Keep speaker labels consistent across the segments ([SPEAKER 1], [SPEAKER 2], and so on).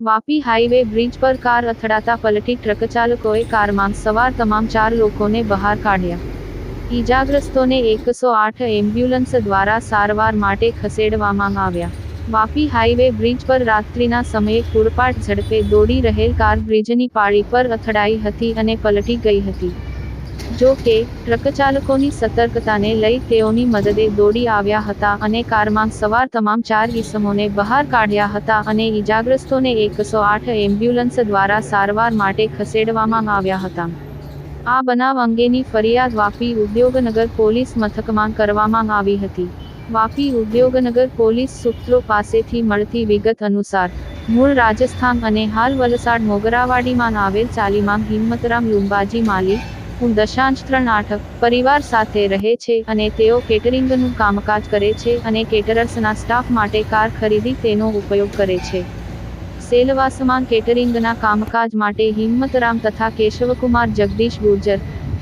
[SPEAKER 1] Vapi highway bridge પર car અથડાતા પલટી ટ્રક ચાલકોએ કારમાં સવાર તમામ 4 લોકોને બહાર કાઢ્યા. ઈજાગ્રસ્તોને 108 એમ્બ્યુલન્સ દ્વારા સારવાર માટે ખસેડવામાં આવ્યા. વાપી હાઈવે બ્રિજ પર રાત્રિના સમયે પૂરપાટ ઝડપે દોડી રહેલ કાર બ્રિજની પાળી પર અથડાઈ હતી અને પલટી ગઈ હતી. જો કે, ટ્રક ચાલકોની સતર્કતાને લઈ તેઓની મદદે દોડી આવ્યા હતા અને કારમાં સવાર તમામ 4 ઈસમોને બહાર કાઢ્યા હતા અને ઈજાગ્રસ્તોને 108 એમ્બ્યુલન્સ દ્વારા સારવાર માટે ખસેડવામાં આવ્યા હતા. આ બનાવ અંગેની ફરિયાદ વાપી ઉદ્યોગનગર પોલીસ મથકમાં કરવામાં આવી હતી. વાપી ઉદ્યોગનગર પોલીસ સૂત્રો પાસેથી મળતી વિગત અનુસાર, મૂળ રાજસ્થાન અને હાલ વલસાડ મોગરાવાડીમાં આવેલ ચાલીમાં હિંમતરામ લુંબાજી માલી, 3.8 પરિવાર સાથે રહે છે અને તેઓ કેટરિંગનું કામકાજ કરે છે અને કેટરર્સના સ્ટાફ માટે કાર ખરીદી તેનો ઉપયોગ કરે છે. સેલવાસમાં કેટરિંગના કામકાજ માટે હિંમતરામ તથા કેશવકુમાર જગદીશ ગુર્જર,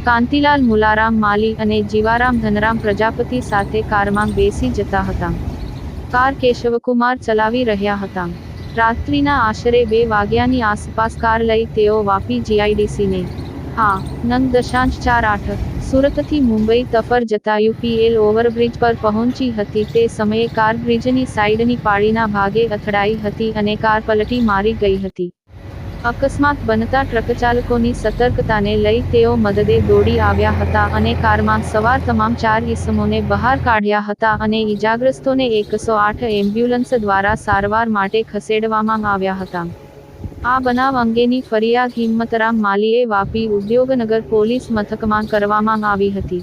[SPEAKER 1] કાંતિલાલ મુલારામ માલી અને જીવારામ ધનરામ પ્રજાપતિ સાથે કારમાં બેસી જતા હતા. કાર કેશવકુમાર ચલાવી રહ્યા હતા. રાત્રિના આશરે 2 વાગ્યાની આસપાસ કાર લઈ તેઓ વાપી જીઆઈડીસીને નંગ 4.8 સુરતથી મુંબઈ તરફ જતા યુપીએલ ઓવરબ્રિજ પર પહોંચી હતી. તે સમયે કાર બ્રિજની સાઈડની પાળીના ભાગે અથડાઈ હતી અને કાર પલટી મારી ગઈ હતી. અકસ્માત બનતા ટ્રક ચાલકોની સતર્કતાને લઈ તેઓ મદદે દોડી આવ્યા હતા અને કારમાં સવાર તમામ 4 ઈસમોને બહાર કાઢ્યા હતા અને ઈજાગ્રસ્તોને 108 એમ્બ્યુલન્સ દ્વારા સારવાર માટે ખસેડવામાં આવ્યા હતા. આ બનાવ અંગેની ફરિયાદ હિંમતરામ માલીએ વાપી ઉદ્યોગનગર પોલીસ મથકમાં કરવામાં આવી હતી.